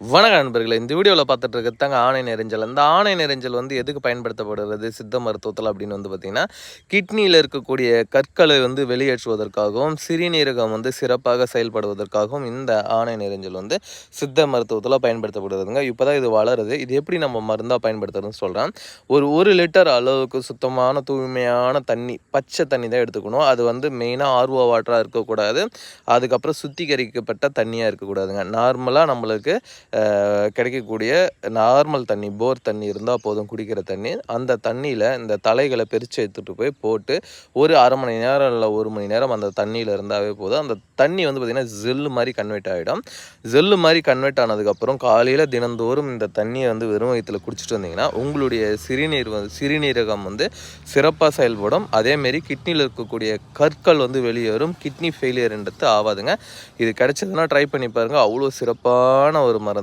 வணக்கம் நண்பர்களே, இந்த வீடியோவில் பார்த்துட்டு இருக்கிறதாங்க ஆணை நெரிஞ்சல். அந்த ஆணை நெரிஞ்சல் வந்து எதுக்கு பயன்படுத்தப்படுகிறது சித்த மருத்துவத்தில் அப்படின்னு வந்து பார்த்திங்கன்னா, கிட்னியில் இருக்கக்கூடிய கற்களை வந்து வெளியேற்றுவதற்காகவும் சிறுநீரகம் வந்து சிறப்பாக செயல்படுவதற்காகவும் இந்த ஆணை நெரிஞ்சல் வந்து சித்த மருத்துவத்தில் பயன்படுத்தப்படுறதுங்க. இப்போ தான் இது வளருது. இது எப்படி நம்ம மருந்தாக பயன்படுத்துறதுன்னு சொல்கிறேன். ஒரு லிட்டர் அளவுக்கு சுத்தமான தூய்மையான தண்ணி, பச்சை தண்ணி தான் எடுத்துக்கணும். அது வந்து மெயினாக ஆர்வோ வாட்டராக இருக்கக்கூடாது. அதுக்கப்புறம் சுத்திகரிக்கப்பட்ட தண்ணியாக இருக்கக்கூடாதுங்க. நார்மலாக நம்மளுக்கு கிடைக்கக்கூடிய நார்மல் தண்ணி, போர் தண்ணி இருந்தால் போதும், குடிக்கிற தண்ணி. அந்த தண்ணியில் இந்த தலைகளை பிரித்து எடுத்துகிட்டு போய் போட்டு ஒரு அரை மணி நேரம் இல்லை 1 மணி நேரம் அந்த தண்ணியில் இருந்தாவே போதும். அந்த தண்ணி வந்து பார்த்திங்கன்னா ஜெல்லு மாதிரி கன்வெர்ட் ஆகிடும். ஜெல்லு மாதிரி கன்வெர்ட் ஆனதுக்கப்புறம் காலையில் தினந்தோறும் இந்த தண்ணியை வந்து வெறும் வயிற்றில் குடிச்சிட்டு வந்தீங்கன்னா உங்களுடைய சிறுநீரகம் வந்து சிறப்பாக செயல்படும். அதேமாரி கிட்னியில் இருக்கக்கூடிய கற்கள் வந்து வெளியேறும். கிட்னி ஃபெயிலியர்ன்றது ஆகாதுங்க. இது கிடைச்சதுன்னா ட்ரை பண்ணி பாருங்கள். அவ்வளோ சிறப்பான ஒரு மருந்து.